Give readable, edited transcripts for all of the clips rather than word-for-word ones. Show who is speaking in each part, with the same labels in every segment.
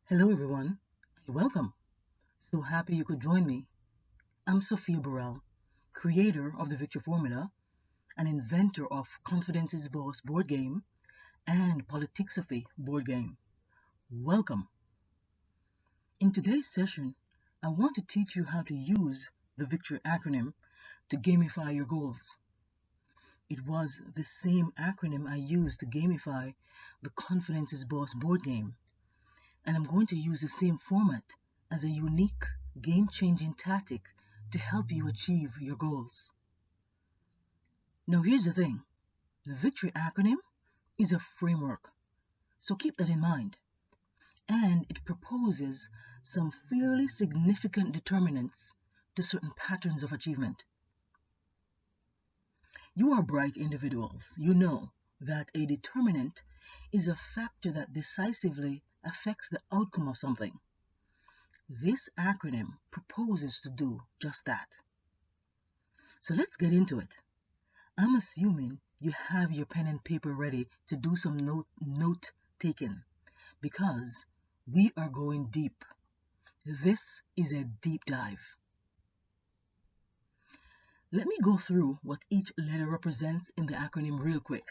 Speaker 1: Hello, everyone, and welcome. So happy you could join me. I'm Sophia Burrell, creator of the Victory Formula, and inventor of Confidence's Boss board game and Politicsophy board game. Welcome. In today's session, I want to teach you how to use the Victory acronym to gamify your goals. It was the same acronym I used to gamify the Confidence's Boss board game, and I'm going to use the same format as a unique, game-changing tactic to help you achieve your goals. Now here's the thing, the Victory acronym is a framework, so keep that in mind, and it proposes some fairly significant determinants to certain patterns of achievement. You are bright individuals. You know that a determinant is a factor that decisively affects the outcome of something. This acronym proposes to do just that. So let's get into it. I'm assuming you have your pen and paper ready to do some note taking because we are going deep. This is a deep dive. Let me go through what each letter represents in the acronym real quick.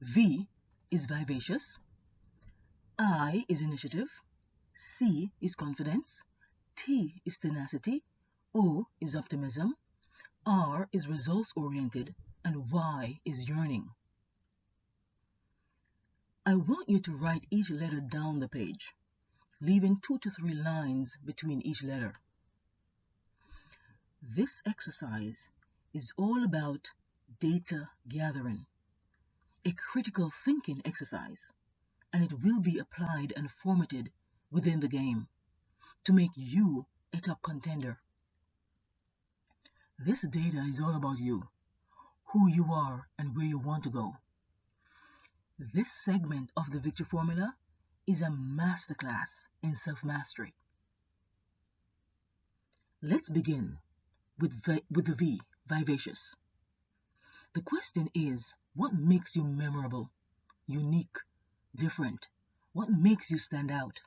Speaker 1: V is vivacious, I is initiative, C is confidence, T is tenacity, O is optimism, R is results-oriented, and Y is yearning. I want you to write each letter down the page, leaving 2 to 3 lines between each letter. This exercise is all about data gathering, a critical thinking exercise, and it will be applied and formatted within the game to make you a top contender. This data is all about you, who you are, and where you want to go. This segment of the Victory Formula is a masterclass in self-mastery. Let's begin with the V, vivacious. The question is, what makes you memorable, unique, different? What makes you stand out?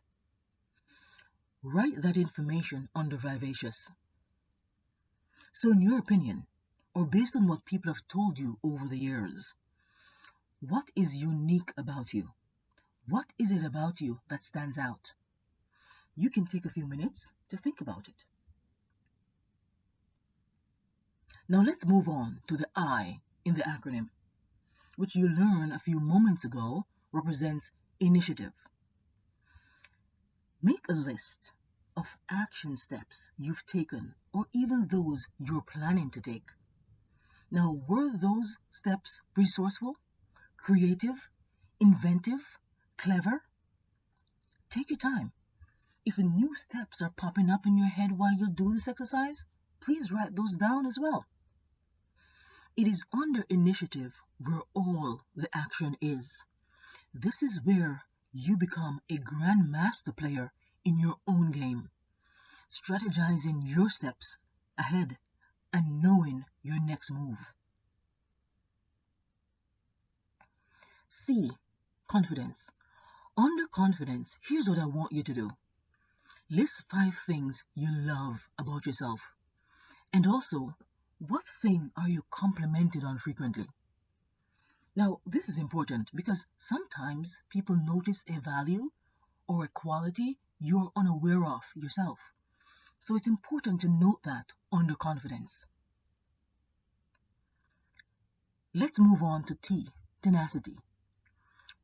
Speaker 1: Write that information under vivacious. So in your opinion, or based on what people have told you over the years, what is unique about you? What is it about you that stands out? You can take a few minutes to think about it. Now let's move on to the I in the acronym, which you learned a few moments ago represents initiative. Make a list of action steps you've taken or even those you're planning to take. Now, were those steps resourceful, creative, inventive, clever? Take your time. If new steps are popping up in your head while you do this exercise, please write those down as well. It is under initiative where all the action is. This is where you become a grandmaster player in your own game, strategizing your steps ahead and knowing your next move. C, confidence. Under confidence, here's what I want you to do. List 5 things you love about yourself. And also, what thing are you complimented on frequently? Now, this is important because sometimes people notice a value or a quality you're unaware of yourself. So it's important to note that under confidence. Let's move on to T, tenacity.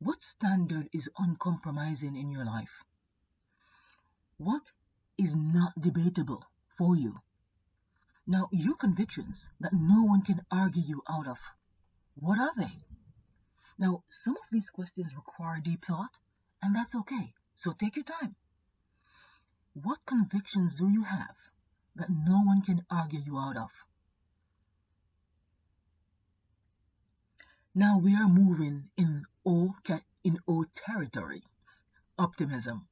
Speaker 1: What standard is uncompromising in your life? What is not debatable for you? Now, your convictions that no one can argue you out of, what are they? Now, some of these questions require deep thought, and that's okay. So take your time. What convictions do you have that no one can argue you out of? Now we are moving in O territory, optimism.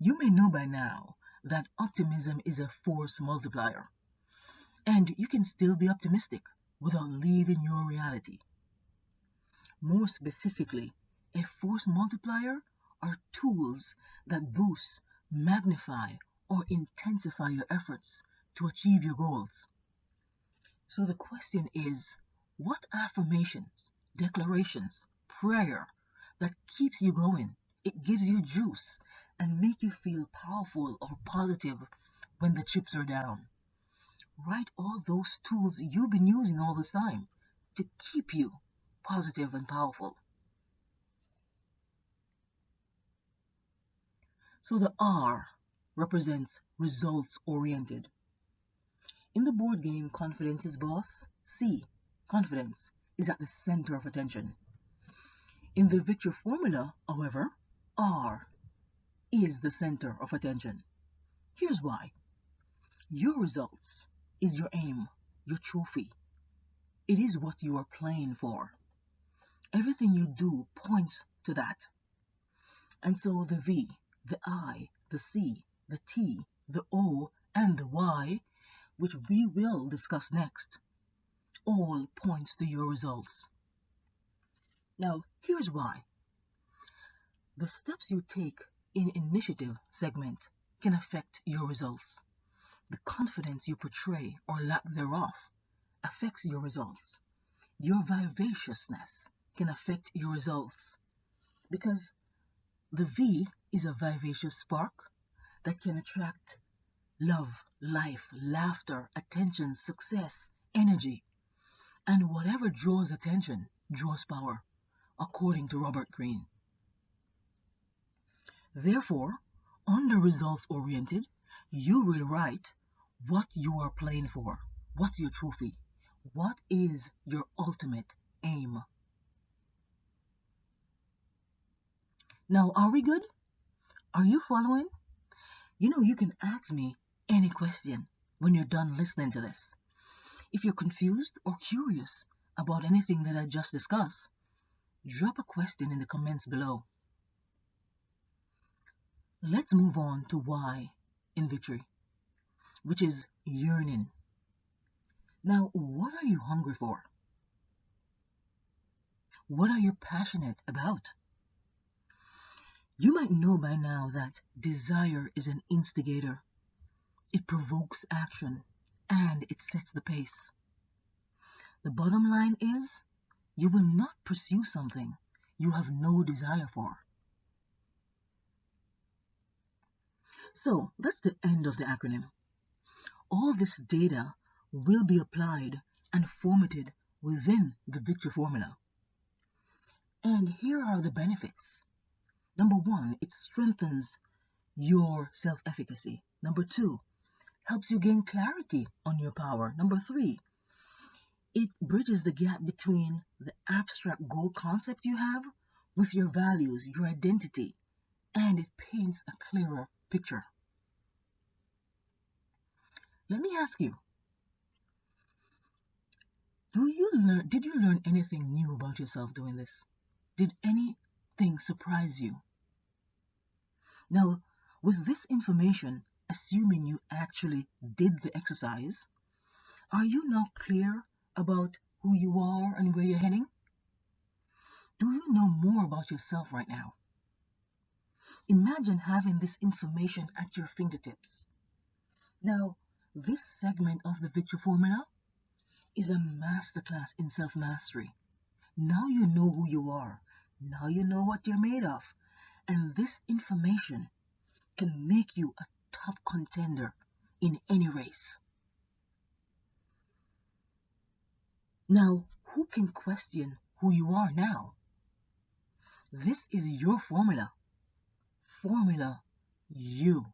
Speaker 1: You may know by now that optimism is a force multiplier, and you can still be optimistic without leaving your reality. More specifically, a force multiplier are tools that boost, magnify, or intensify your efforts to achieve your goals. So the question is, what affirmations, declarations, prayer that keeps you going? It gives you juice and make you feel powerful or positive when the chips are down. Write all those tools you've been using all this time to keep you positive and powerful. So the R represents results oriented. In the board game Confidence is Boss, C, confidence, is at the center of attention. In the victory formula, however, R is the center of attention. Here's why. Your results is your aim, your trophy. It is what you are playing for. Everything you do points to that. And so the V, the I, the C, the T, the O, and the Y, which we will discuss next, all points to your results. Now, here's why. The steps you take in initiative segment can affect your results. The confidence you portray or lack thereof affects your results. Your vivaciousness can affect your results because the V is a vivacious spark that can attract love, life, laughter, attention, success, energy. And whatever draws attention draws power, according to Robert Greene. Therefore, on the results oriented, you will write what you are playing for. What's your trophy? What is your ultimate aim? Now, are we good? Are you following? You can ask me any question when you're done listening to this. If you're confused or curious about anything that I just discussed, drop a question in the comments below. Let's move on to Y in victory, which is yearning. Now, what are you hungry for? What are you passionate about? You might know by now that desire is an instigator. It provokes action and it sets the pace. The bottom line is, you will not pursue something you have no desire for. So that's the end of the acronym. All this data will be applied and formatted within the victory formula. And here are the benefits. Number 1, it strengthens your self-efficacy. Number 2, helps you gain clarity on your power. Number 3, it bridges the gap between the abstract goal concept you have with your values, your identity, and it paints a clearer picture. Let me ask you, did you learn anything new about yourself doing this? Did anything surprise you? Now, with this information, assuming you actually did the exercise, are you now clear about who you are and where you're heading? Do you know more about yourself right now? Imagine having this information at your fingertips. Now, this segment of the victory formula is a masterclass in self-mastery. Now you know who you are. Now you know what you're made of. And this information can make you a top contender in any race. Now, who can question who you are now? This is your formula. Formula you.